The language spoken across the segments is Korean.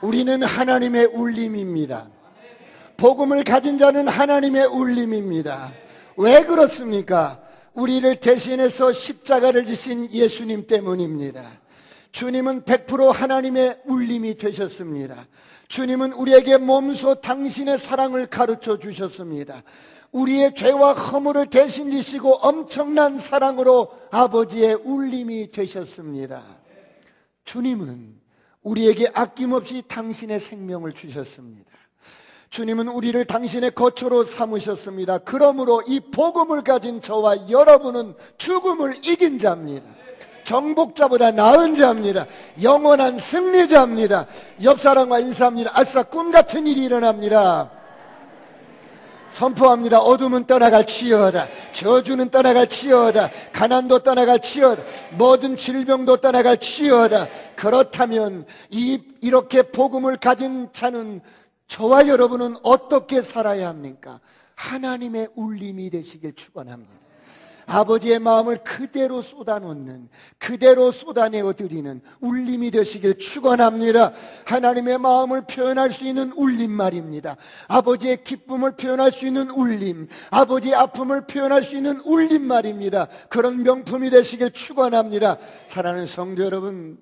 우리는 하나님의 울림입니다. 복음을 가진 자는 하나님의 울림입니다. 왜 그렇습니까? 우리를 대신해서 십자가를 지신 예수님 때문입니다. 주님은 100% 하나님의 울림이 되셨습니다. 주님은 우리에게 몸소 당신의 사랑을 가르쳐 주셨습니다. 우리의 죄와 허물을 대신 지시고 엄청난 사랑으로 아버지의 울림이 되셨습니다. 주님은 우리에게 아낌없이 당신의 생명을 주셨습니다. 주님은 우리를 당신의 거처로 삼으셨습니다. 그러므로 이 복음을 가진 저와 여러분은 죽음을 이긴 자입니다. 정복자보다 나은 자입니다. 영원한 승리자입니다. 옆 사람과 인사합니다. 아싸, 꿈같은 일이 일어납니다. 선포합니다. 어둠은 떠나갈지어다. 저주는 떠나갈지어다. 가난도 떠나갈지어다. 모든 질병도 떠나갈지어다. 그렇다면 이렇게 복음을 가진 자는, 저와 여러분은 어떻게 살아야 합니까? 하나님의 울림이 되시길 축원합니다. 아버지의 마음을 그대로 쏟아놓는, 그대로 쏟아내어 드리는 울림이 되시길 축원합니다. 하나님의 마음을 표현할 수 있는 울림 말입니다. 아버지의 기쁨을 표현할 수 있는 울림, 아버지의 아픔을 표현할 수 있는 울림 말입니다. 그런 명품이 되시길 축원합니다. 사랑하는 성도 여러분,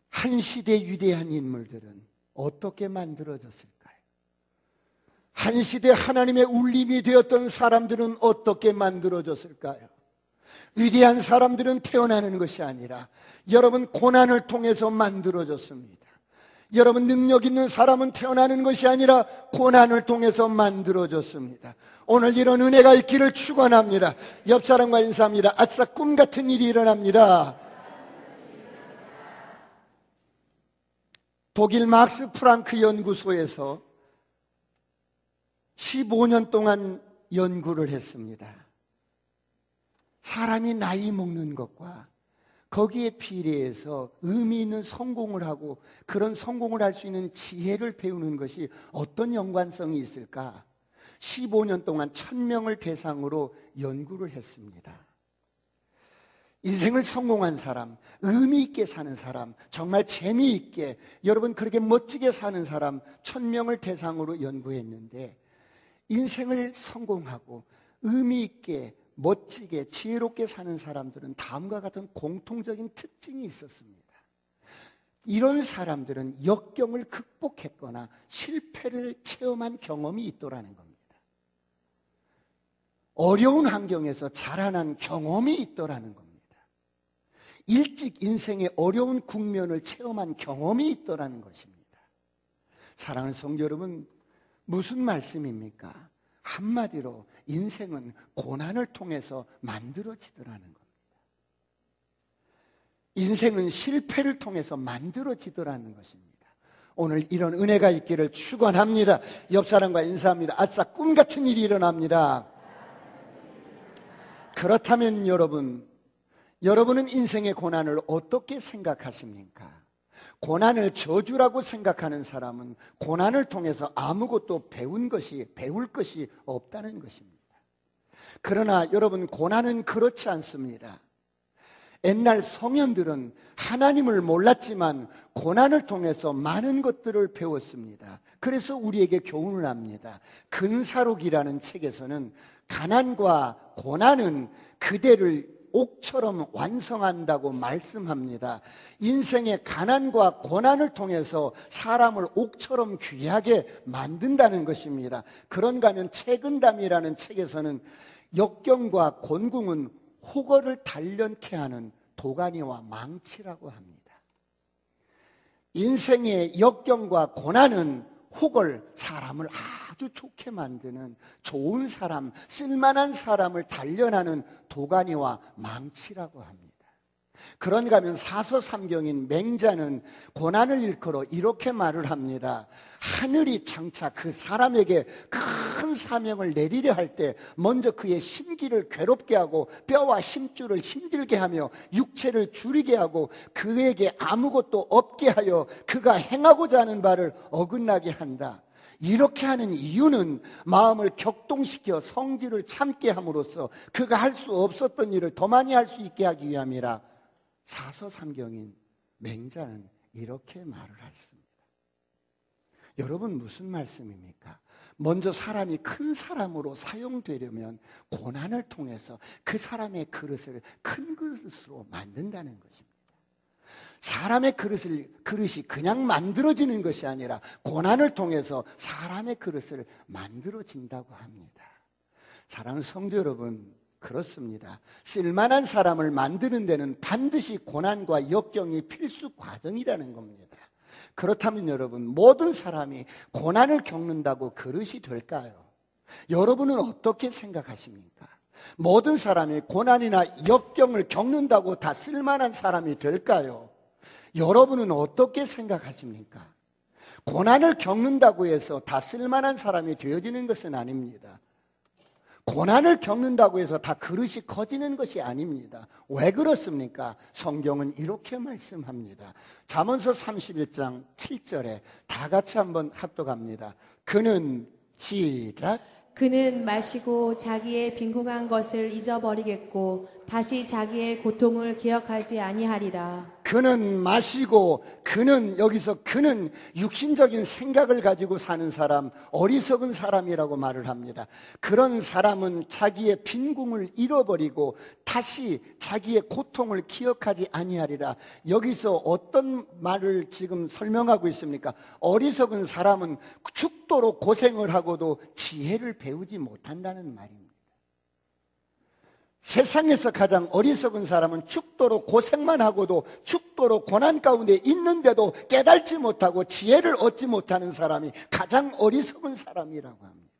한 시대 위대한 인물들은 어떻게 만들어졌을까요? 한 시대 하나님의 울림이 되었던 사람들은 어떻게 만들어졌을까요? 위대한 사람들은 태어나는 것이 아니라 여러분 고난을 통해서 만들어졌습니다. 여러분 능력 있는 사람은 태어나는 것이 아니라 고난을 통해서 만들어졌습니다. 오늘 이런 은혜가 있기를 축원합니다. 옆 사람과 인사합니다. 아싸, 꿈같은 일이 일어납니다. 독일 막스 프랑크 연구소에서 15년 동안 연구를 했습니다. 사람이 나이 먹는 것과 거기에 비례해서 의미 있는 성공을 하고 그런 성공을 할 수 있는 지혜를 배우는 것이 어떤 연관성이 있을까? 15년 동안 1000명을 대상으로 연구를 했습니다. 인생을 성공한 사람, 의미 있게 사는 사람, 정말 재미있게, 여러분 그렇게 멋지게 사는 사람 1000명을 대상으로 연구했는데, 인생을 성공하고 의미 있게, 멋지게, 지혜롭게 사는 사람들은 다음과 같은 공통적인 특징이 있었습니다. 이런 사람들은 역경을 극복했거나 실패를 체험한 경험이 있더라는 겁니다. 어려운 환경에서 자라난 경험이 있더라는 겁니다. 일찍 인생의 어려운 국면을 체험한 경험이 있더라는 것입니다. 사랑하는 성도 여러분, 무슨 말씀입니까? 한마디로 인생은 고난을 통해서 만들어지더라는 겁니다. 인생은 실패를 통해서 만들어지더라는 것입니다. 오늘 이런 은혜가 있기를 축원합니다. 옆 사람과 인사합니다. 아싸, 꿈같은 일이 일어납니다. 그렇다면 여러분은 인생의 고난을 어떻게 생각하십니까? 고난을 저주라고 생각하는 사람은 고난을 통해서 아무것도 배울 것이 없다는 것입니다. 그러나 여러분, 고난은 그렇지 않습니다. 옛날 성현들은 하나님을 몰랐지만 고난을 통해서 많은 것들을 배웠습니다. 그래서 우리에게 교훈을 합니다. 근사록이라는 책에서는 가난과 고난은 그대를 옥처럼 완성한다고 말씀합니다. 인생의 가난과 고난을 통해서 사람을 옥처럼 귀하게 만든다는 것입니다. 그런가 하면 책은담이라는 책에서는 역경과 곤궁은 호거를 단련케 하는 도가니와 망치라고 합니다. 인생의 역경과 고난은 혹을 사람을 아주 좋게 만드는 좋은 사람, 쓸만한 사람을 단련하는 도가니와 망치라고 합니다. 그런가 하면 사서삼경인 맹자는 고난을 일컬어 이렇게 말을 합니다. 하늘이 장차 그 사람에게 큰 사명을 내리려 할 때 먼저 그의 심기를 괴롭게 하고 뼈와 힘줄을 힘들게 하며 육체를 줄이게 하고 그에게 아무것도 없게 하여 그가 행하고자 하는 바를 어긋나게 한다. 이렇게 하는 이유는 마음을 격동시켜 성질을 참게 함으로써 그가 할 수 없었던 일을 더 많이 할 수 있게 하기 위함이라. 사서삼경인 맹자는 이렇게 말을 했습니다. 여러분, 무슨 말씀입니까? 먼저 사람이 큰 사람으로 사용되려면 고난을 통해서 그 사람의 그릇을 큰 그릇으로 만든다는 것입니다. 사람의 그릇이 그냥 만들어지는 것이 아니라 고난을 통해서 사람의 그릇을 만들어진다고 합니다. 사랑하는 성도 여러분, 그렇습니다. 쓸만한 사람을 만드는 데는 반드시 고난과 역경이 필수 과정이라는 겁니다. 그렇다면 여러분, 모든 사람이 고난을 겪는다고 그릇이 될까요? 여러분은 어떻게 생각하십니까? 모든 사람이 고난이나 역경을 겪는다고 다 쓸만한 사람이 될까요? 여러분은 어떻게 생각하십니까? 고난을 겪는다고 해서 다 쓸만한 사람이 되어지는 것은 아닙니다. 고난을 겪는다고 해서 다 그릇이 커지는 것이 아닙니다. 왜 그렇습니까? 성경은 이렇게 말씀합니다. 잠언서 31장 7절에 다 같이 한번 합독합니다. 그는 시작. 그는 마시고 자기의 빈궁한 것을 잊어버리겠고 다시 자기의 고통을 기억하지 아니하리라. 그는 마시고, 여기서 그는 육신적인 생각을 가지고 사는 사람, 어리석은 사람이라고 말을 합니다. 그런 사람은 자기의 빈궁을 잃어버리고 다시 자기의 고통을 기억하지 아니하리라. 여기서 어떤 말을 지금 설명하고 있습니까? 어리석은 사람은 죽도록 고생을 하고도 지혜를 배우지 못한다는 말입니다. 세상에서 가장 어리석은 사람은 죽도록 고생만 하고도 죽도록 고난 가운데 있는데도 깨달지 못하고 지혜를 얻지 못하는 사람이 가장 어리석은 사람이라고 합니다.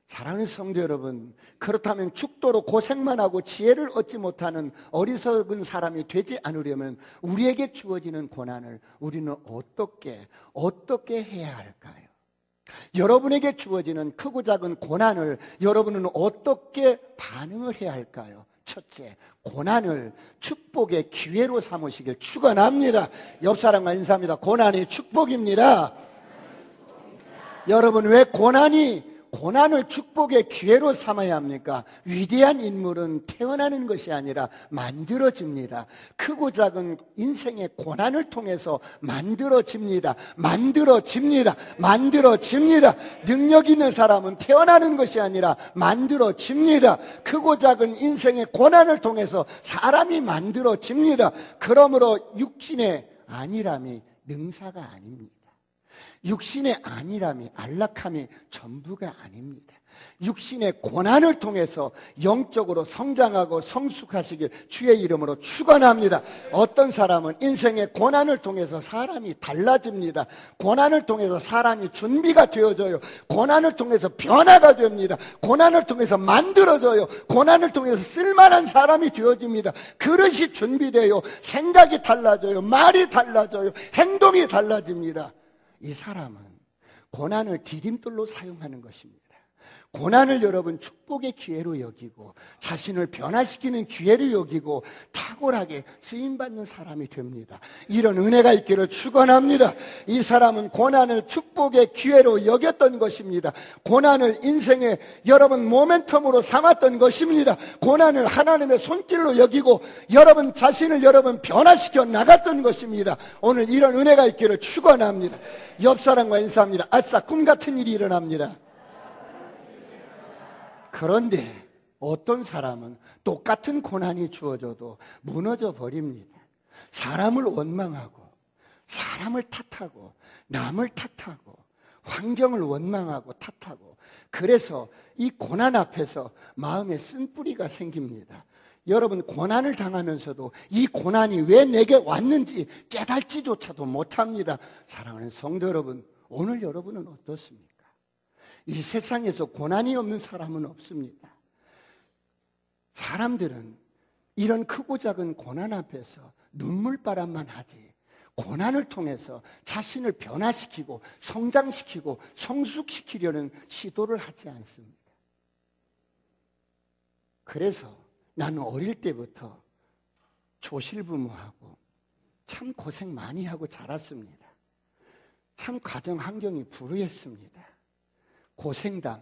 사랑하는 성도 여러분, 그렇다면 죽도록 고생만 하고 지혜를 얻지 못하는 어리석은 사람이 되지 않으려면 우리에게 주어지는 고난을 우리는 어떻게 해야 할까요? 여러분에게 주어지는 크고 작은 고난을 여러분은 어떻게 반응을 해야 할까요? 첫째, 고난을 축복의 기회로 삼으시길 축원합니다. 옆 사람과 인사합니다. 고난이 축복입니다. 여러분, 왜 고난을 축복의 기회로 삼아야 합니까? 위대한 인물은 태어나는 것이 아니라 만들어집니다. 크고 작은 인생의 고난을 통해서 만들어집니다. 능력 있는 사람은 태어나는 것이 아니라 만들어집니다. 크고 작은 인생의 고난을 통해서 사람이 만들어집니다. 그러므로 육신의 안일함이 능사가 아닙니다. 육신의 안일함이, 안락함이 전부가 아닙니다. 육신의 고난을 통해서 영적으로 성장하고 성숙하시길 주의 이름으로 축원합니다. 어떤 사람은 인생의 고난을 통해서 사람이 달라집니다. 고난을 통해서 사람이 준비가 되어져요. 고난을 통해서 변화가 됩니다. 고난을 통해서 만들어져요. 고난을 통해서 쓸만한 사람이 되어집니다. 그릇이 준비돼요. 생각이 달라져요. 말이 달라져요. 행동이 달라집니다. 이 사람은 고난을 디딤돌로 사용하는 것입니다. 고난을 여러분 축복의 기회로 여기고 자신을 변화시키는 기회로 여기고 탁월하게 쓰임받는 사람이 됩니다. 이런 은혜가 있기를 축원합니다. 이 사람은 고난을 축복의 기회로 여겼던 것입니다. 고난을 인생의 여러분 모멘텀으로 삼았던 것입니다. 고난을 하나님의 손길로 여기고 여러분 자신을 여러분 변화시켜 나갔던 것입니다. 오늘 이런 은혜가 있기를 축원합니다. 옆 사람과 인사합니다. 아싸, 꿈 같은 일이 일어납니다. 그런데 어떤 사람은 똑같은 고난이 주어져도 무너져 버립니다. 사람을 원망하고 사람을 탓하고 남을 탓하고 환경을 원망하고 탓하고 그래서 이 고난 앞에서 마음에 쓴뿌리가 생깁니다. 여러분, 고난을 당하면서도 이 고난이 왜 내게 왔는지 깨달지조차도 못합니다. 사랑하는 성도 여러분, 오늘 여러분은 어떻습니까? 이 세상에서 고난이 없는 사람은 없습니다. 사람들은 이런 크고 작은 고난 앞에서 눈물바람만 하지 고난을 통해서 자신을 변화시키고 성장시키고 성숙시키려는 시도를 하지 않습니다. 그래서 나는 어릴 때부터 조실부모하고 참 고생 많이 하고 자랐습니다. 참 가정 환경이 불우했습니다. 고생담,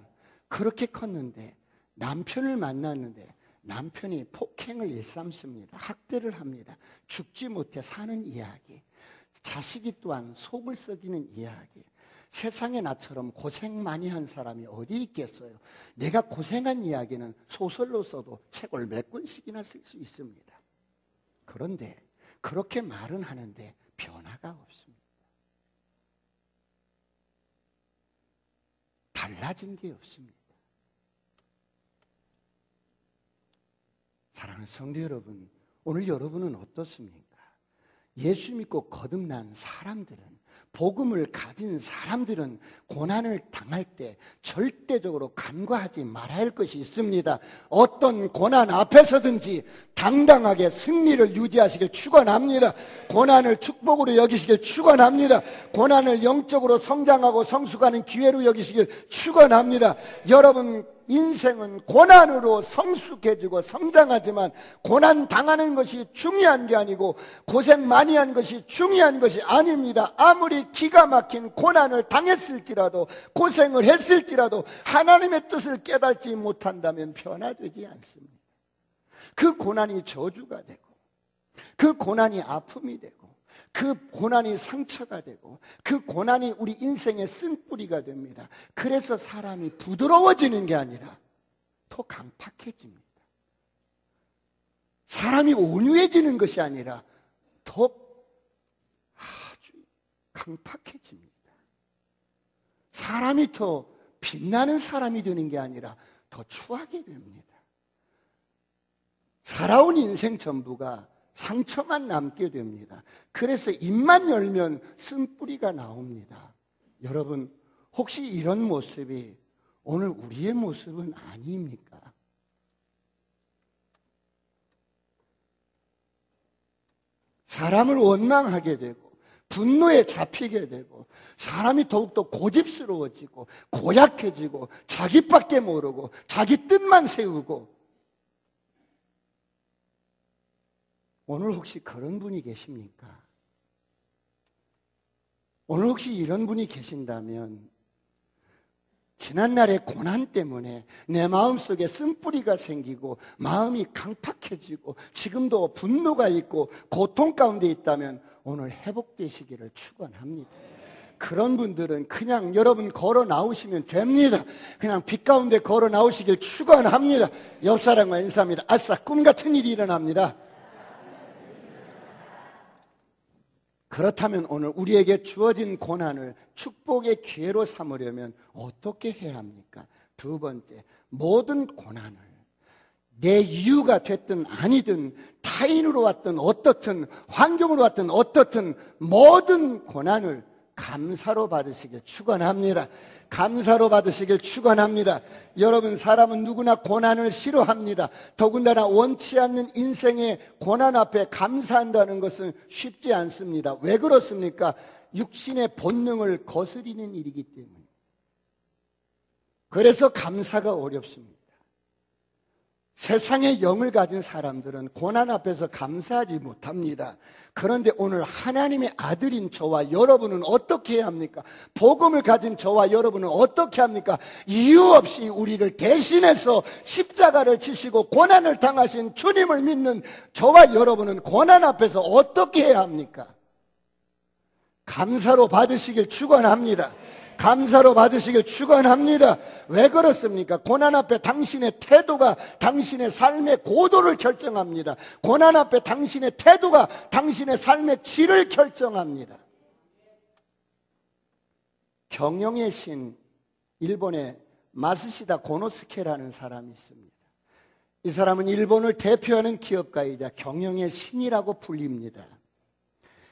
그렇게 컸는데 남편을 만났는데 남편이 폭행을 일삼습니다. 학대를 합니다. 죽지 못해 사는 이야기. 자식이 또한 속을 썩이는 이야기. 세상에 나처럼 고생 많이 한 사람이 어디 있겠어요? 내가 고생한 이야기는 소설로 써도 책을 몇 권씩이나 쓸 수 있습니다. 그런데 그렇게 말은 하는데 변화가 없습니다. 달라진 게 없습니다. 사랑하는 성도 여러분, 오늘 여러분은 어떻습니까? 예수 믿고 거듭난 사람들은, 복음을 가진 사람들은 고난을 당할 때 절대적으로 간과하지 말아야 할 것이 있습니다. 어떤 고난 앞에서든지 당당하게 승리를 유지하시길 축원합니다. 고난을 축복으로 여기시길 축원합니다. 고난을 영적으로 성장하고 성숙하는 기회로 여기시길 축원합니다. 여러분, 인생은 고난으로 성숙해지고 성장하지만 고난 당하는 것이 중요한 게 아니고 고생 많이 한 것이 중요한 것이 아닙니다. 아무리 기가 막힌 고난을 당했을지라도, 고생을 했을지라도 하나님의 뜻을 깨닫지 못한다면 변화되지 않습니다. 그 고난이 저주가 되고, 그 고난이 아픔이 되고, 그 고난이 상처가 되고, 그 고난이 우리 인생의 쓴뿌리가 됩니다. 그래서 사람이 부드러워지는 게 아니라 더 강팍해집니다. 사람이 온유해지는 것이 아니라 더 아주 강팍해집니다. 사람이 더 빛나는 사람이 되는 게 아니라 더 추하게 됩니다. 살아온 인생 전부가 상처만 남게 됩니다. 그래서 입만 열면 쓴뿌리가 나옵니다. 여러분, 혹시 이런 모습이 오늘 우리의 모습은 아닙니까? 사람을 원망하게 되고 분노에 잡히게 되고 사람이 더욱더 고집스러워지고 고약해지고 자기밖에 모르고 자기 뜻만 세우고, 오늘 혹시 그런 분이 계십니까? 오늘 혹시 이런 분이 계신다면 지난날의 고난 때문에 내 마음속에 쓴뿌리가 생기고 마음이 강팍해지고 지금도 분노가 있고 고통 가운데 있다면 오늘 회복되시기를 축원합니다. 그런 분들은 그냥 여러분 걸어 나오시면 됩니다. 그냥 빛 가운데 걸어 나오시길 축원합니다. 옆 사람과 인사합니다. 아싸, 꿈 같은 일이 일어납니다. 그렇다면 오늘 우리에게 주어진 고난을 축복의 기회로 삼으려면 어떻게 해야 합니까? 두 번째, 모든 고난을 내 이유가 됐든 아니든 타인으로 왔든 어떻든 환경으로 왔든 어떻든 모든 고난을 감사로 받으시길 축원합니다. 감사로 받으시길 축원합니다. 여러분, 사람은 누구나 고난을 싫어합니다. 더군다나 원치 않는 인생의 고난 앞에 감사한다는 것은 쉽지 않습니다. 왜 그렇습니까? 육신의 본능을 거스리는 일이기 때문에. 그래서 감사가 어렵습니다. 세상의 영을 가진 사람들은 고난 앞에서 감사하지 못합니다. 그런데 오늘 하나님의 아들인 저와 여러분은 어떻게 해야 합니까? 복음을 가진 저와 여러분은 어떻게 합니까? 이유 없이 우리를 대신해서 십자가를 지시고 고난을 당하신 주님을 믿는 저와 여러분은 고난 앞에서 어떻게 해야 합니까? 감사로 받으시길 축원합니다. 감사로 받으시길 축원합니다. 왜 그렇습니까? 고난 앞에 당신의 태도가 당신의 삶의 고도를 결정합니다. 고난 앞에 당신의 태도가 당신의 삶의 질을 결정합니다. 경영의 신, 일본의 마스시다 고노스케라는 사람이 있습니다. 이 사람은 일본을 대표하는 기업가이자 경영의 신이라고 불립니다.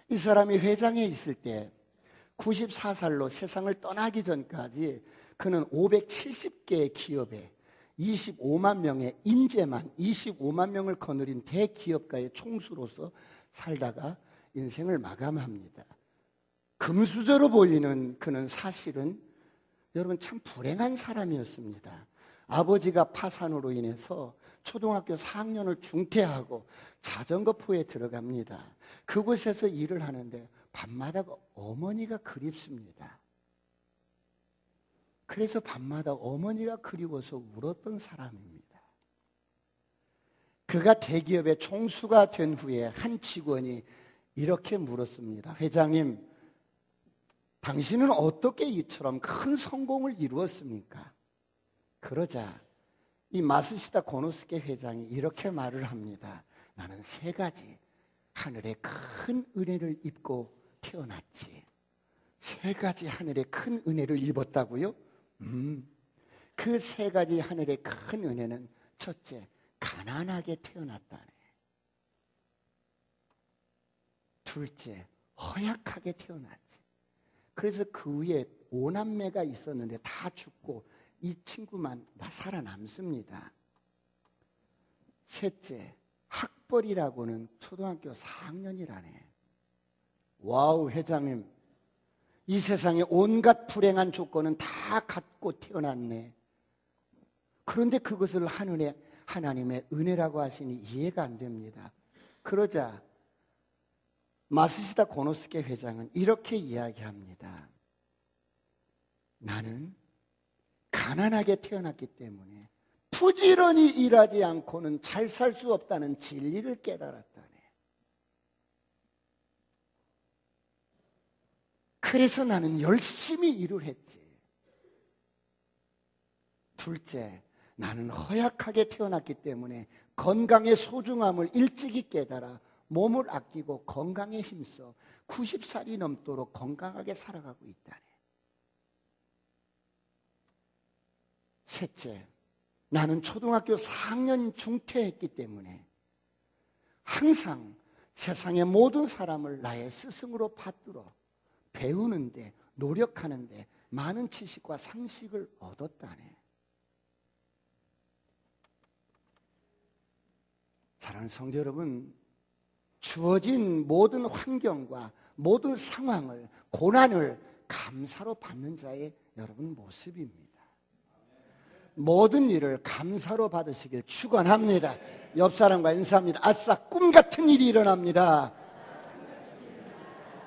이 사람이 회장에 있을 때 94살로 세상을 떠나기 전까지 그는 570개의 기업에 25만 명의 인재만 25만 명을 거느린 대기업가의 총수로서 살다가 인생을 마감합니다. 금수저로 보이는 그는 사실은 여러분 참 불행한 사람이었습니다. 아버지가 파산으로 인해서 초등학교 4학년을 중퇴하고 자전거포에 들어갑니다. 그곳에서 일을 하는데 밤마다 어머니가 그립습니다. 그래서 밤마다 어머니가 그리워서 울었던 사람입니다. 그가 대기업의 총수가 된 후에 한 직원이 이렇게 물었습니다. 회장님, 당신은 어떻게 이처럼 큰 성공을 이루었습니까? 그러자 이 마스시다 고노스케 회장이 이렇게 말을 합니다. 나는 3가지 하늘의 큰 은혜를 입고 태어났지. 3가지 하늘의 큰 은혜를 입었다고요? 그 3가지 하늘의 큰 은혜는 첫째, 가난하게 태어났다네. 둘째, 허약하게 태어났지. 그래서 그 위에 5남매가 있었는데 다 죽고 이 친구만 다 살아남습니다. 셋째, 학벌이라고는 초등학교 4학년이라네. 와우, 회장님, 이 세상에 온갖 불행한 조건은 다 갖고 태어났네. 그런데 그것을 하나님의 은혜라고 하시니 이해가 안 됩니다. 그러자 마스시다 고노스케 회장은 이렇게 이야기합니다. 나는 가난하게 태어났기 때문에 부지런히 일하지 않고는 잘 살 수 없다는 진리를 깨달았다네. 그래서 나는 열심히 일을 했지. 둘째, 나는 허약하게 태어났기 때문에 건강의 소중함을 일찍이 깨달아 몸을 아끼고 건강에 힘써 90살이 넘도록 건강하게 살아가고 있다네. 셋째, 나는 초등학교 4학년 중퇴했기 때문에 항상 세상의 모든 사람을 나의 스승으로 받들어 배우는데, 노력하는데 많은 지식과 상식을 얻었다네. 사랑하는 성도 여러분, 주어진 모든 환경과 모든 상황을, 고난을 감사로 받는 자의 여러분 모습입니다. 모든 일을 감사로 받으시길 축원합니다. 옆 사람과 인사합니다. 아싸, 꿈 같은 일이 일어납니다.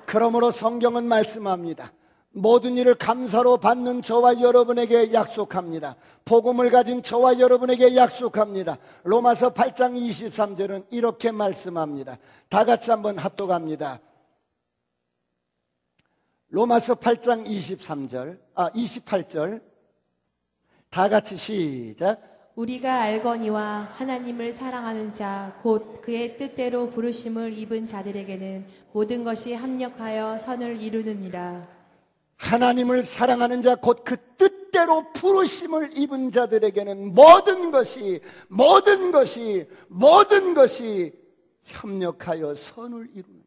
그러므로 성경은 말씀합니다. 모든 일을 감사로 받는 저와 여러분에게 약속합니다. 복음을 가진 저와 여러분에게 약속합니다. 로마서 8장 23절은 이렇게 말씀합니다. 다 같이 한번 합독합니다. 로마서 8장 28절 다 같이 시작. 우리가 알거니와 하나님을 사랑하는 자 곧 그의 뜻대로 부르심을 입은 자들에게는 모든 것이 합력하여 선을 이루느니라. 하나님을 사랑하는 자 곧 그 뜻대로 부르심을 입은 자들에게는 모든 것이 협력하여 선을 이루느니라.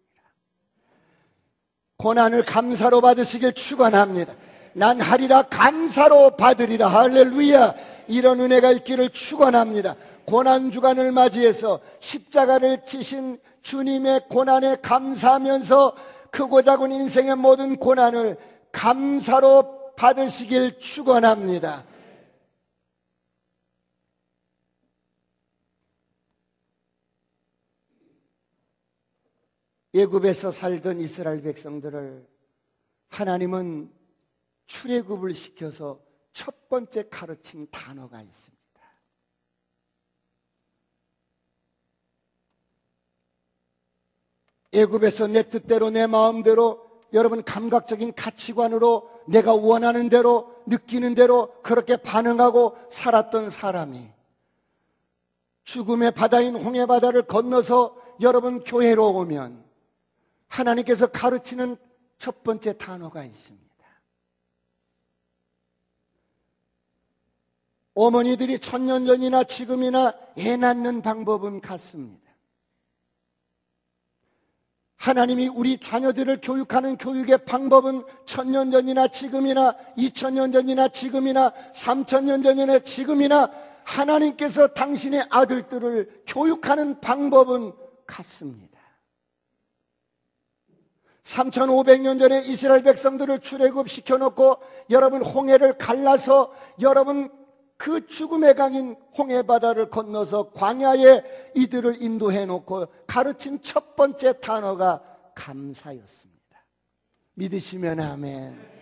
고난을 감사로 받으시길 축원합니다. 난 하리라 감사로 받으리라. 할렐루야. 이런 은혜가 있기를 축원합니다. 고난 주간을 맞이해서 십자가를 지신 주님의 고난에 감사하면서 크고 작은 인생의 모든 고난을 감사로 받으시길 축원합니다. 애굽에서 살던 이스라엘 백성들을 하나님은 출애굽을 시켜서 첫 번째 가르친 단어가 있습니다. 애굽에서 내 뜻대로 내 마음대로 여러분 감각적인 가치관으로 내가 원하는 대로 느끼는 대로 그렇게 반응하고 살았던 사람이 죽음의 바다인 홍해바다를 건너서 여러분 교회로 오면 하나님께서 가르치는 첫 번째 단어가 있습니다. 어머니들이 1000년 전이나 지금이나 애 낳는 방법은 같습니다. 하나님이 우리 자녀들을 교육하는 교육의 방법은 1000년 전이나 지금이나 2000년 전이나 지금이나 3000년 전이나 지금이나 하나님께서 당신의 아들들을 교육하는 방법은 같습니다. 3500년 전에 이스라엘 백성들을 출애굽시켜놓고 여러분 홍해를 갈라서 여러분 그 죽음의 강인 홍해바다를 건너서 광야에 이들을 인도해놓고 가르친 첫 번째 단어가 감사였습니다. 믿으시면 아멘.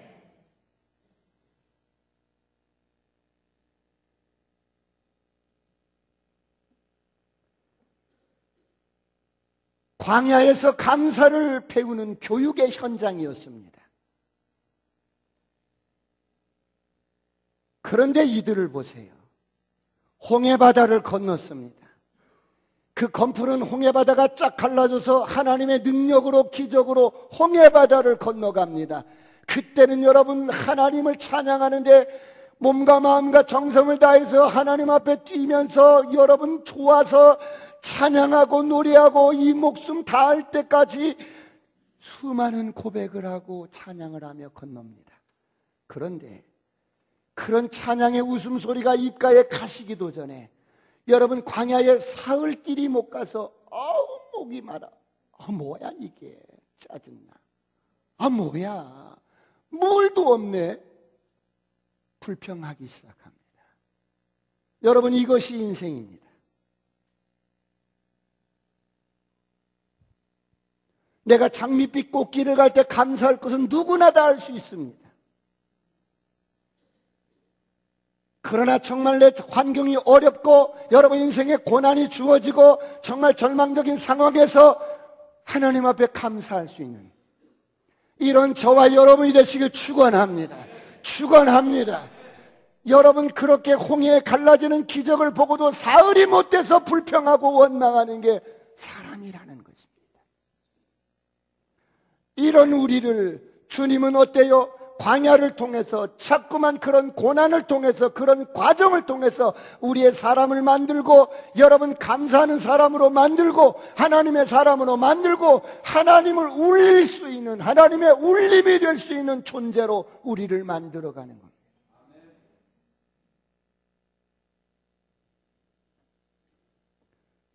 광야에서 감사를 배우는 교육의 현장이었습니다. 그런데 이들을 보세요. 홍해바다를 건넜습니다. 그 검푸른 홍해바다가 쫙 갈라져서 하나님의 능력으로 기적으로 홍해바다를 건너갑니다. 그때는 여러분 하나님을 찬양하는데 몸과 마음과 정성을 다해서 하나님 앞에 뛰면서 여러분 좋아서 찬양하고 노래하고 이 목숨 다할 때까지 수많은 고백을 하고 찬양을 하며 건넙니다. 그런데 그런 찬양의 웃음소리가 입가에 가시기도 전에 여러분 광야에 사흘길이 못 가서 목이 마라. 뭐야 이게 짜증나. 뭐야 물도 없네. 불평하기 시작합니다. 여러분 이것이 인생입니다. 내가 장밋빛 꽃길을 갈 때 감사할 것은 누구나 다 할 수 있습니다. 그러나 정말 내 환경이 어렵고 여러분 인생에 고난이 주어지고 정말 절망적인 상황에서 하나님 앞에 감사할 수 있는 이런 저와 여러분이 되시길 축원합니다. 축원합니다. 여러분 그렇게 홍해에 갈라지는 기적을 보고도 사흘이 못 돼서 불평하고 원망하는 게 사람이라는 것입니다. 이런 우리를 주님은 어때요? 광야를 통해서 자꾸만 그런 고난을 통해서 그런 과정을 통해서 우리의 사람을 만들고 여러분 감사하는 사람으로 만들고 하나님의 사람으로 만들고 하나님을 울릴 수 있는 하나님의 울림이 될 수 있는 존재로 우리를 만들어가는 겁니다.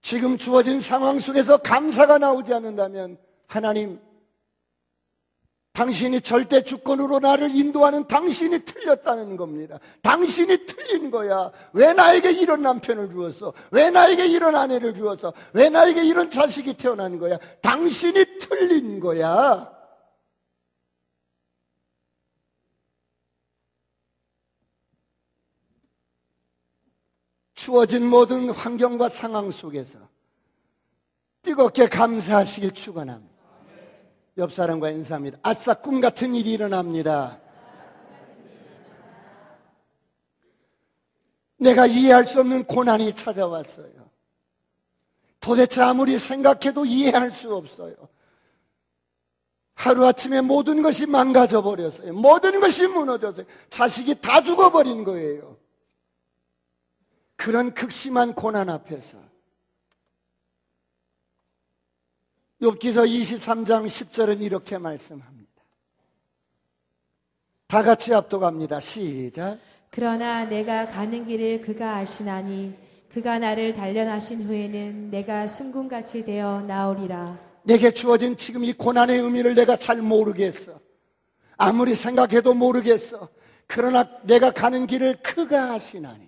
지금 주어진 상황 속에서 감사가 나오지 않는다면 하나님 당신이 절대 주권으로 나를 인도하는 당신이 틀렸다는 겁니다. 당신이 틀린 거야. 왜 나에게 이런 남편을 주었어? 왜 나에게 이런 아내를 주었어? 왜 나에게 이런 자식이 태어난 거야? 당신이 틀린 거야. 주어진 모든 환경과 상황 속에서 뜨겁게 감사하시길 축원합니다. 옆 사람과 인사합니다. 아싸 꿈 같은 일이 일어납니다. 내가 이해할 수 없는 고난이 찾아왔어요. 도대체 아무리 생각해도 이해할 수 없어요. 하루아침에 모든 것이 망가져 버렸어요. 모든 것이 무너졌어요. 자식이 다 죽어버린 거예요. 그런 극심한 고난 앞에서 욥기서 23장 10절은 이렇게 말씀합니다. 다 같이 압도갑니다. 시작. 그러나 내가 가는 길을 그가 아시나니 그가 나를 단련하신 후에는 내가 순금같이 되어 나오리라. 내게 주어진 지금 이 고난의 의미를 내가 잘 모르겠어. 아무리 생각해도 모르겠어. 그러나 내가 가는 길을 그가 아시나니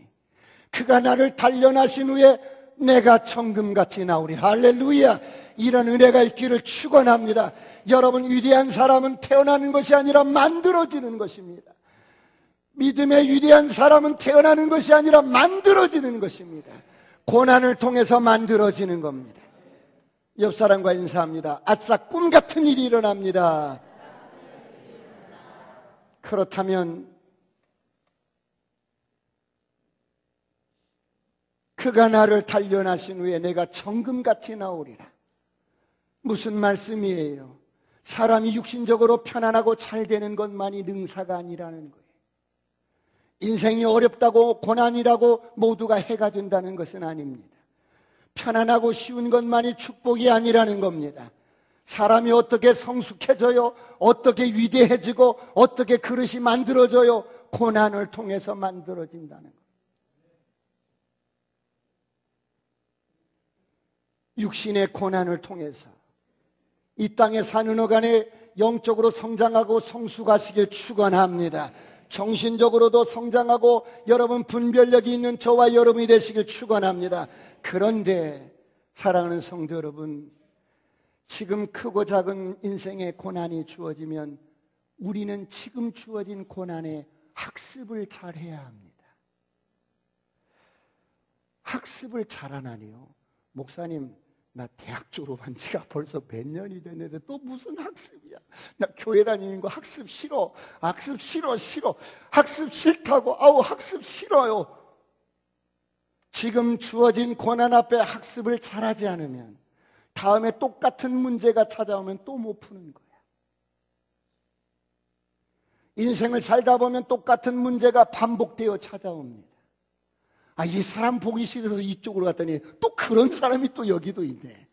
그가 나를 단련하신 후에 내가 정금같이 나오리. 할렐루야. 이런 은혜가 있기를 축원합니다. 여러분 위대한 사람은 태어나는 것이 아니라 만들어지는 것입니다. 믿음의 위대한 사람은 태어나는 것이 아니라 만들어지는 것입니다. 고난을 통해서 만들어지는 겁니다. 옆 사람과 인사합니다. 아싸 꿈 같은 일이 일어납니다. 그렇다면 그가 나를 단련하신 후에 내가 정금같이 나오리라. 무슨 말씀이에요? 사람이 육신적으로 편안하고 잘 되는 것만이 능사가 아니라는 거예요. 인생이 어렵다고 고난이라고 모두가 해가 준다는 것은 아닙니다. 편안하고 쉬운 것만이 축복이 아니라는 겁니다. 사람이 어떻게 성숙해져요? 어떻게 위대해지고 어떻게 그릇이 만들어져요? 고난을 통해서 만들어진다는 거예요. 육신의 고난을 통해서 이 땅에 사는 어간에 영적으로 성장하고 성숙하시길 축원합니다. 정신적으로도 성장하고 여러분 분별력이 있는 저와 여러분이 되시길 축원합니다. 그런데 사랑하는 성도 여러분, 지금 크고 작은 인생의 고난이 주어지면 우리는 지금 주어진 고난에 학습을 잘해야 합니다. 학습을 잘하나니요? 목사님, 나 대학 졸업한 지가 벌써 몇 년이 됐는데 또 무슨 학습이야. 나 교회 다니는 거 학습 싫어. 학습 싫어. 학습 싫다고. 아우, 학습 싫어요. 지금 주어진 고난 앞에 학습을 잘하지 않으면 다음에 똑같은 문제가 찾아오면 또 못 푸는 거야. 인생을 살다 보면 똑같은 문제가 반복되어 찾아옵니다. 아, 이 사람 보기 싫어서 이쪽으로 갔더니 또 그런 사람이 또 여기도 있네.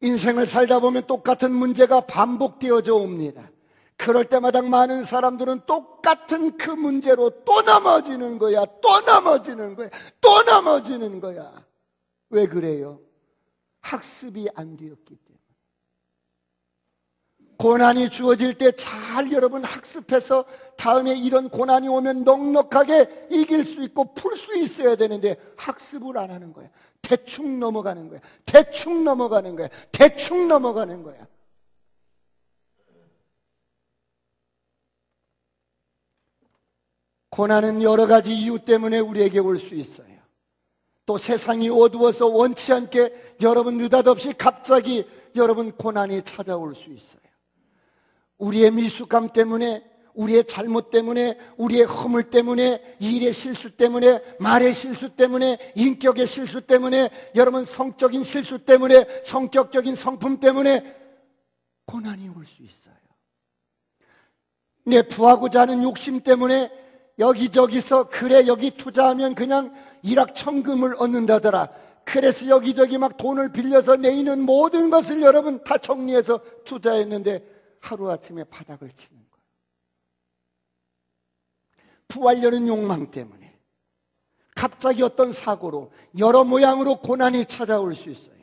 인생을 살다 보면 똑같은 문제가 반복되어져 옵니다. 그럴 때마다 많은 사람들은 똑같은 그 문제로 또 넘어지는 거야. 또 넘어지는 거야. 또 넘어지는 거야. 왜 그래요? 학습이 안 되었기 때문에. 고난이 주어질 때 잘 여러분 학습해서 다음에 이런 고난이 오면 넉넉하게 이길 수 있고 풀 수 있어야 되는데 학습을 안 하는 거야. 대충 넘어가는 거야. 대충 넘어가는 거야. 대충 넘어가는 거야. 고난은 여러 가지 이유 때문에 우리에게 올 수 있어요. 또 세상이 어두워서 원치 않게 여러분 느닷없이 갑자기 여러분 고난이 찾아올 수 있어요. 우리의 미숙함 때문에, 우리의 잘못 때문에, 우리의 허물 때문에, 일의 실수 때문에, 말의 실수 때문에, 인격의 실수 때문에, 여러분 성적인 실수 때문에, 성격적인 성품 때문에 고난이 올 수 있어요. 내 부하고자 하는 욕심 때문에 여기저기서 그래 여기 투자하면 그냥 일확천금을 얻는다더라. 그래서 여기저기 막 돈을 빌려서 내 있는 모든 것을 여러분 다 정리해서 투자했는데 하루아침에 바닥을 치는 거예요. 부하려는 욕망 때문에 갑자기 어떤 사고로 여러 모양으로 고난이 찾아올 수 있어요.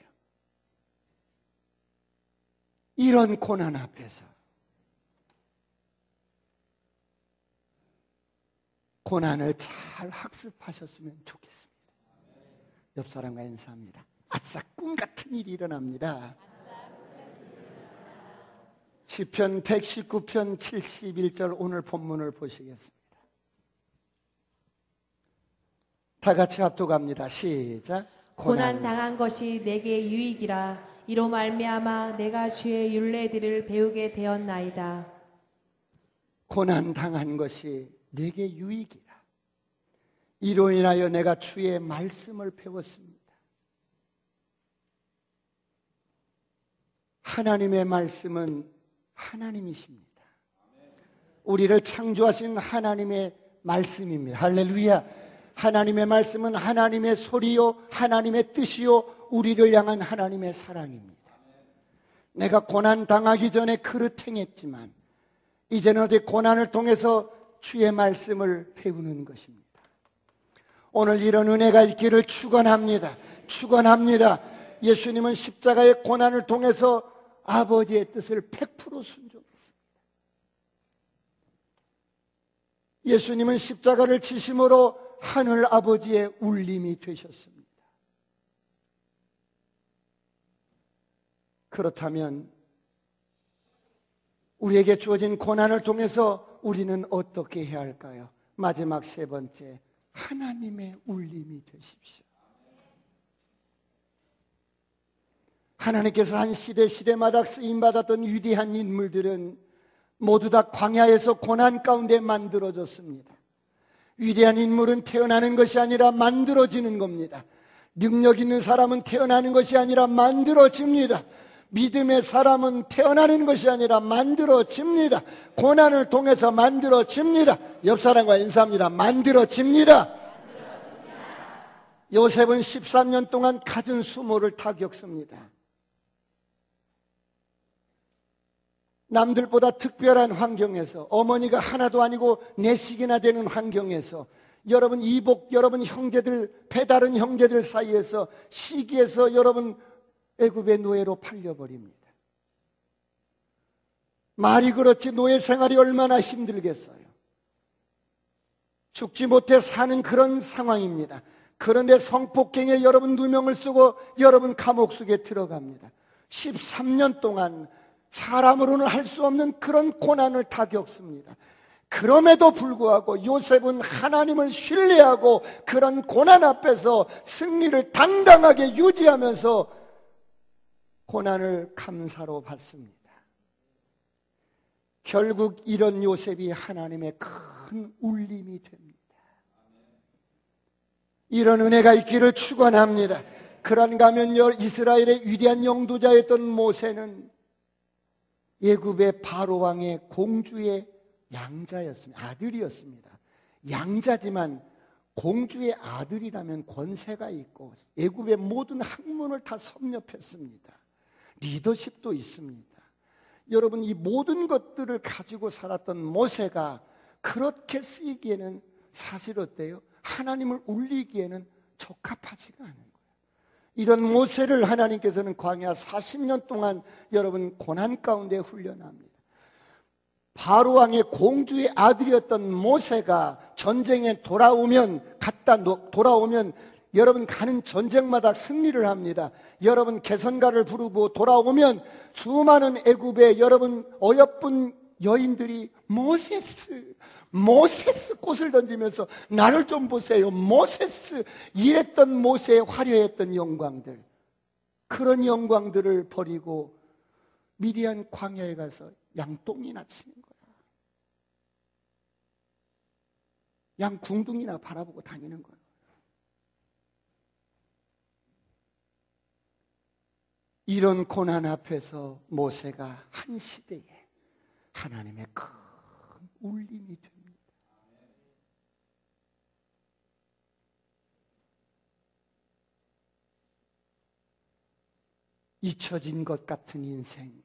이런 고난 앞에서 고난을 잘 학습하셨으면 좋겠습니다. 옆 사람과 인사합니다. 아싸, 꿈 같은 일이 일어납니다. 시편 119편 71절 오늘 본문을 보시겠습니다. 다 같이 합독합니다. 시작. 고난 당한 것이 내게 유익이라. 이로 말미암아 내가 주의 율례들을 배우게 되었나이다. 고난 당한 것이 내게 유익이라. 이로 인하여 내가 주의 말씀을 배웠습니다. 하나님의 말씀은 하나님이십니다. 우리를 창조하신 하나님의 말씀입니다. 할렐루야. 하나님의 말씀은 하나님의 소리요, 하나님의 뜻이요, 우리를 향한 하나님의 사랑입니다. 내가 고난 당하기 전에 그릇 행했지만 이제는 어디 고난을 통해서 주의 말씀을 배우는 것입니다. 오늘 이런 은혜가 있기를 축원합니다. 축원합니다. 예수님은 십자가의 고난을 통해서 아버지의 뜻을 100% 순종했습니다. 예수님은 십자가를 지심으로 하늘 아버지의 울림이 되셨습니다. 그렇다면 우리에게 주어진 고난을 통해서 우리는 어떻게 해야 할까요? 마지막 세 번째, 하나님의 울림이 되십시오. 하나님께서 한 시대마다 쓰임받았던 위대한 인물들은 모두 다 광야에서 고난 가운데 만들어졌습니다. 위대한 인물은 태어나는 것이 아니라 만들어지는 겁니다. 능력 있는 사람은 태어나는 것이 아니라 만들어집니다. 믿음의 사람은 태어나는 것이 아니라 만들어집니다. 고난을 통해서 만들어집니다. 옆 사람과 인사합니다. 만들어집니다. 요셉은 13년 동안 갖은 수모를 다 겪습니다. 남들보다 특별한 환경에서, 어머니가 하나도 아니고 넷씩이나 되는 환경에서, 여러분 이복, 여러분 형제들, 배다른 형제들 사이에서 시기에서 여러분 애굽의 노예로 팔려버립니다. 말이 그렇지 노예 생활이 얼마나 힘들겠어요. 죽지 못해 사는 그런 상황입니다. 그런데 성폭행에 여러분 누명을 쓰고 여러분 감옥 속에 들어갑니다. 13년 동안 사람으로는 할 수 없는 그런 고난을 다 겪습니다. 그럼에도 불구하고 요셉은 하나님을 신뢰하고 그런 고난 앞에서 승리를 당당하게 유지하면서 고난을 감사로 받습니다. 결국 이런 요셉이 하나님의 큰 울림이 됩니다. 이런 은혜가 있기를 축원합니다. 그런가 하면 이스라엘의 위대한 영도자였던 모세는 애굽의 바로 왕의 공주의 양자였습니다. 아들이었습니다. 양자지만 공주의 아들이라면 권세가 있고 애굽의 모든 학문을 다 섭렵했습니다. 리더십도 있습니다. 여러분, 이 모든 것들을 가지고 살았던 모세가 그렇게 쓰이기에는 사실 어때요? 하나님을 울리기에는 적합하지가 않은 거예요. 이런 모세를 하나님께서는 광야 40년 동안 여러분 고난 가운데 훈련합니다. 바로 왕의 공주의 아들이었던 모세가 전쟁에 돌아오면 여러분 가는 전쟁마다 승리를 합니다. 여러분 개선가를 부르고 돌아오면 수많은 애굽의 여러분 어여쁜 여인들이 모세스 꽃을 던지면서 나를 좀 보세요. 모세스 이랬던 모세의 화려했던 영광들, 그런 영광들을 버리고 미디안 광야에 가서 양똥이나 치는 거야. 양 궁둥이나 바라보고 다니는 거야. 이런 고난 앞에서 모세가 한 시대에 하나님의 큰 울림이 됩니다. 잊혀진 것 같은 인생,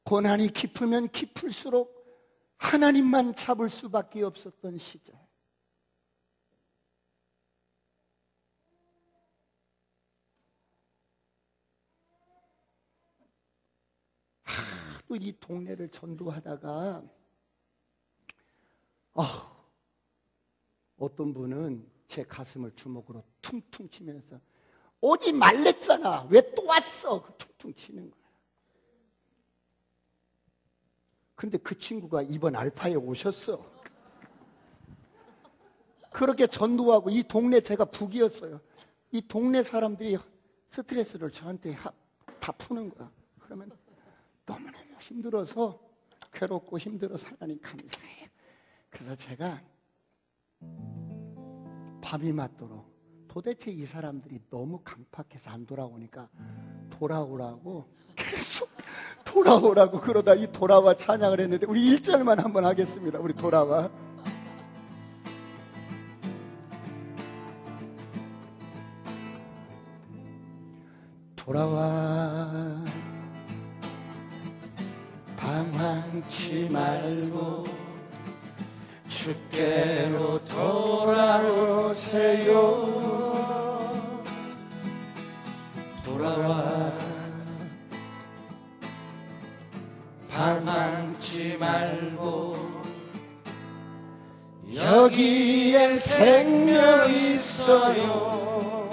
고난이 깊으면 깊을수록 하나님만 잡을 수밖에 없었던 시절, 또 이 동네를 전도하다가 어떤 분은 제 가슴을 주먹으로 퉁퉁 치면서 오지 말랬잖아, 왜 또 왔어? 퉁퉁 치는 거야. 근데 그 친구가 이번 알파에 오셨어. 그렇게 전도하고, 이 동네 제가 북이었어요. 이 동네 사람들이 스트레스를 저한테 다 푸는 거야. 그러면 너무너무 힘들어서, 괴롭고 힘들어서 하나님 감사해요. 그래서 제가 밤이 맞도록, 도대체 이 사람들이 너무 강팍해서 안 돌아오니까 돌아오라고 계속 돌아오라고 그러다 이 돌아와 찬양을 했는데, 우리 1절만 한번 하겠습니다. 우리 돌아와. 돌아와 방황치 말고 주께로 돌아오세요. 돌아와 방황치 말고 여기엔 생명이 있어요.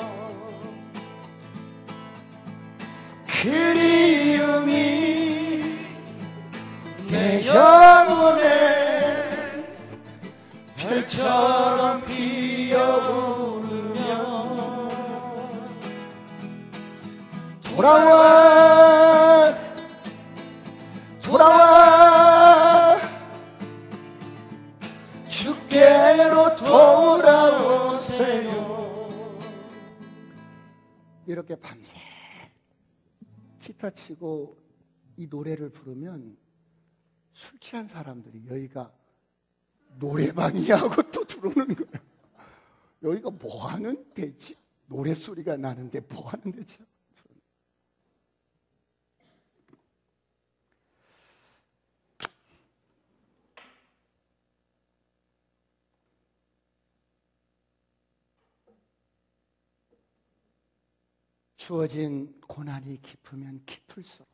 그리움이 내 영혼에 별처럼 피어오르며 돌아와 돌아와 주께로 돌아오세요. 이렇게 밤새 기타 치고 이 노래를 부르면 술 취한 사람들이 여기가 노래방이야 하고 또 들어오는 거예요. 여기가 뭐 하는 데지? 노래소리가 나는데 뭐 하는 데지? 주어진 고난이 깊으면 깊을수록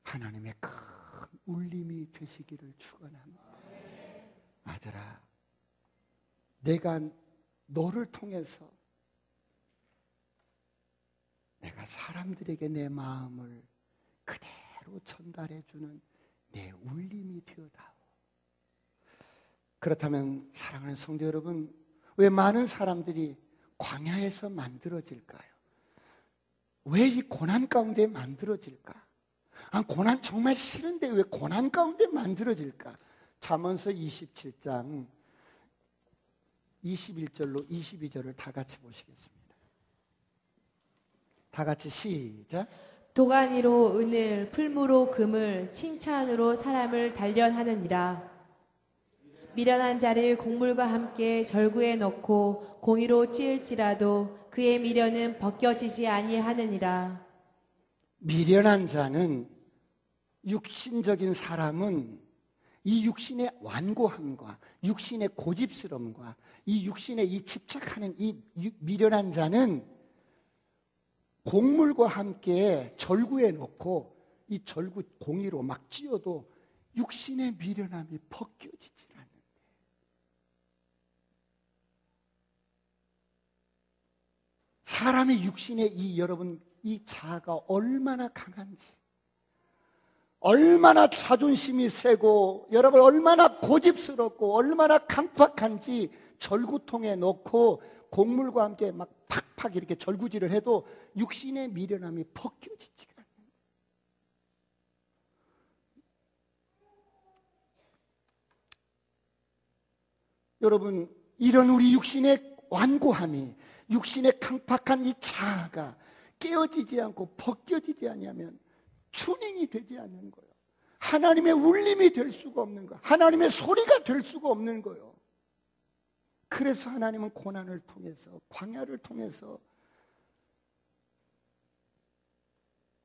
하나님의 큰 울림이 되시기를 축원합니다. 아들아, 내가 너를 통해서 내가 사람들에게 내 마음을 그대로 전달해주는 내 울림이 되어다오. 그렇다면 사랑하는 성도 여러분, 왜 많은 사람들이 광야에서 만들어질까요? 왜 이 고난 가운데 만들어질까? 고난 정말 싫은데 왜 고난 가운데 만들어질까? 잠언서 27장 21절로 22절을 다 같이 보시겠습니다. 다 같이 시작. 도가니로 은을, 풀무로 금을, 칭찬으로 사람을 단련하느니라. 미련한 자를 곡물과 함께 절구에 넣고 공의로 찌을지라도 그의 미련은 벗겨지지 아니하느니라. 미련한 자는, 육신적인 사람은 이 육신의 완고함과 육신의 고집스러움과 이 육신에 이 집착하는 이 미련한 자는 곡물과 함께 절구에 넣고 이 절구 공의로 막 찧어도 육신의 미련함이 벗겨지지 않는데, 사람의 육신의 이 여러분 이 자아가 얼마나 강한지, 얼마나 자존심이 세고 여러분 얼마나 고집스럽고 얼마나 강팍한지 절구통에 넣고 곡물과 함께 막 팍팍 이렇게 절구질을 해도 육신의 미련함이 벗겨지지가 않는. 여러분, 이런 우리 육신의 완고함이, 육신의 강팍한 이 자아가 깨어지지 않고 벗겨지지 않으면 튜닝이 되지 않는 거예요. 하나님의 울림이 될 수가 없는 거예요. 하나님의 소리가 될 수가 없는 거예요. 그래서 하나님은 고난을 통해서, 광야를 통해서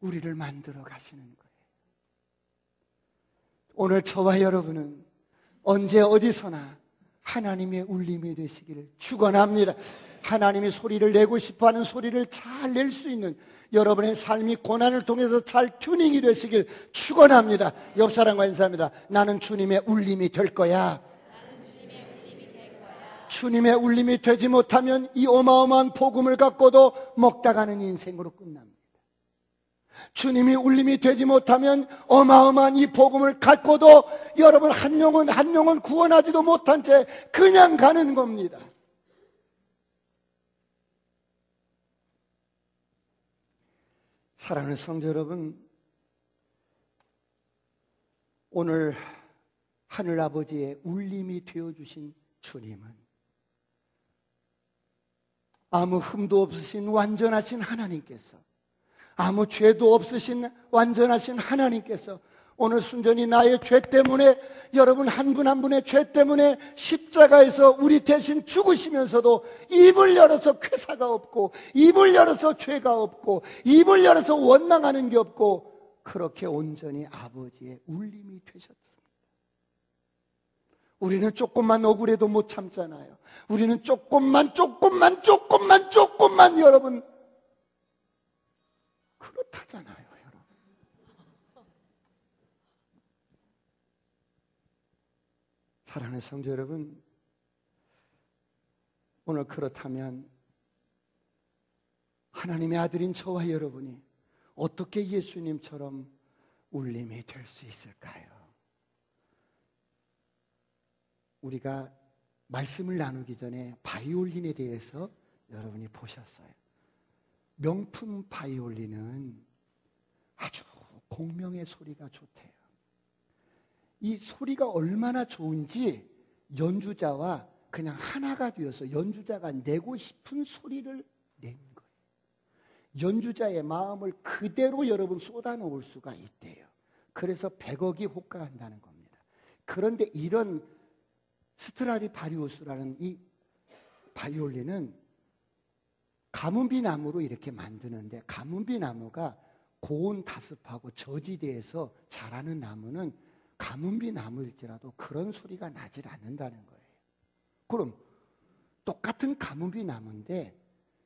우리를 만들어 가시는 거예요. 오늘 저와 여러분은 언제 어디서나 하나님의 울림이 되시기를 축원합니다. 하나님이 소리를 내고 싶어하는 소리를 잘 낼 수 있는 여러분의 삶이 고난을 통해서 잘 튜닝이 되시길 축원합니다. 옆 사람과 인사합니다. 나는 주님의 울림이 될 거야. 주님의 울림이 되지 못하면 이 어마어마한 복음을 갖고도 먹다 가는 인생으로 끝납니다. 주님이 울림이 되지 못하면 어마어마한 이 복음을 갖고도 여러분 한 영혼 구원하지도 못한 채 그냥 가는 겁니다. 사랑하는 성도 여러분, 오늘 하늘아버지의 울림이 되어주신 주님은 아무 흠도 없으신 완전하신 하나님께서, 아무 죄도 없으신 완전하신 하나님께서 오늘 순전히 나의 죄 때문에, 여러분 한 분 한 분의 죄 때문에 십자가에서 우리 대신 죽으시면서도 입을 열어서 쾌사가 없고, 입을 열어서 죄가 없고, 입을 열어서 원망하는 게 없고, 그렇게 온전히 아버지의 울림이 되셨습니다. 우리는 조금만 억울해도 못 참잖아요. 우리는 조금만 여러분 그렇다잖아요, 여러분. 사랑하는 성도 여러분, 오늘 그렇다면 하나님의 아들인 저와 여러분이 어떻게 예수님처럼 울림이 될 수 있을까요? 우리가 말씀을 나누기 전에 바이올린에 대해서 여러분이 보셨어요. 명품 바이올린은 아주 공명의 소리가 좋대요. 이 소리가 얼마나 좋은지 연주자와 그냥 하나가 되어서 연주자가 내고 싶은 소리를 내는 거예요. 연주자의 마음을 그대로 여러분 쏟아놓을 수가 있대요. 그래서 100억이 호가한다는 겁니다. 그런데 이런 스트라디바리우스라는 이 바이올린은 가뭄비 나무로 이렇게 만드는데, 가뭄비 나무가 고온 다습하고 저지대에서 자라는 나무는 가뭄비 나무일지라도 그런 소리가 나질 않는다는 거예요. 그럼 똑같은 가뭄비 나무인데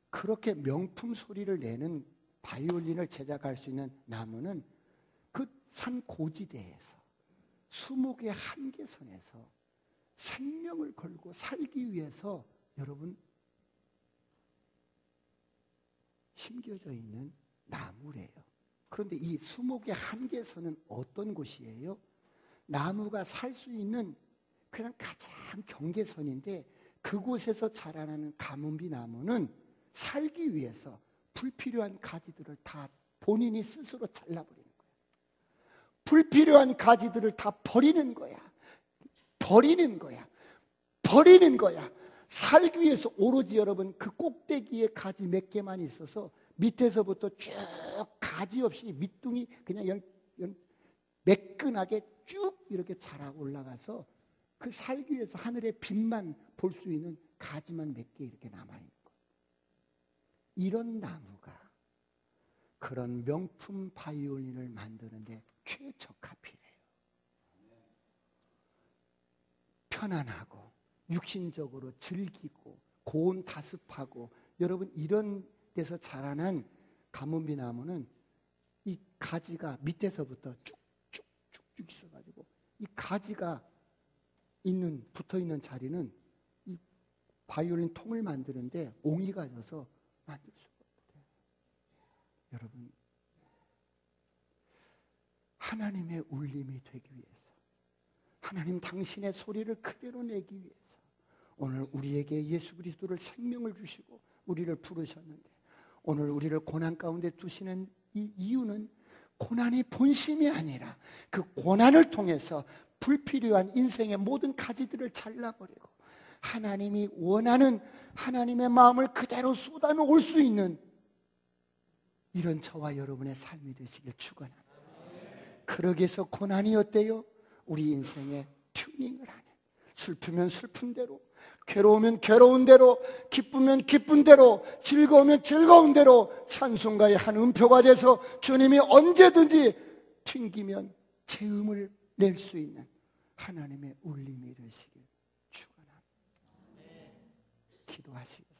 그렇게 명품 소리를 내는 바이올린을 제작할 수 있는 나무는 그 산 고지대에서 수목의 한계선에서 생명을 걸고 살기 위해서 여러분 심겨져 있는 나무래요. 그런데 이 수목의 한계선은 어떤 곳이에요? 나무가 살 수 있는 그냥 가장 경계선인데 그곳에서 자라나는 가뭄비 나무는 살기 위해서 불필요한 가지들을 다 본인이 스스로 잘라버리는 거야. 불필요한 가지들을 다 버리는 거야. 버리는 거야. 버리는 거야. 살기 위해서 오로지 여러분 그 꼭대기에 가지 몇 개만 있어서 밑에서부터 쭉 가지 없이 밑둥이 그냥 매끈하게 쭉 이렇게 자라 올라가서 그 살기 위해서 하늘의 빛만 볼 수 있는 가지만 몇 개 이렇게 남아있는 거예요. 이런 나무가 그런 명품 바이올린을 만드는데 최적합이래요. 편안하고 육신적으로 즐기고 고온 다습하고 여러분 이런 데서 자라난 가뭄비 나무는 이 가지가 밑에서부터 쭉쭉쭉쭉 있어가지고 이 가지가 붙어있는 자리는 이 바이올린 통을 만드는데 옹이가 져서 만들 수가 없대요. 여러분 하나님의 울림이 되기 위해서 하나님 당신의 소리를 그대로 내기 위해서 오늘 우리에게 예수 그리스도를 생명을 주시고 우리를 부르셨는데 오늘 우리를 고난 가운데 두시는 이 이유는 고난이 본심이 아니라 그 고난을 통해서 불필요한 인생의 모든 가지들을 잘라버리고 하나님이 원하는 하나님의 마음을 그대로 쏟아놓을 수 있는 이런 저와 여러분의 삶이 되시길 축원합니다. 그러기 위해서 고난이 어때요? 우리 인생의 튜닝을 하는 슬프면 슬픈 대로 괴로우면 괴로운 대로 기쁘면 기쁜 대로 즐거우면 즐거운 대로 찬송가의 한 음표가 돼서 주님이 언제든지 튕기면 재음을 낼 수 있는 하나님의 울림이 되시길 축원합니다. 기도하시겠습니다.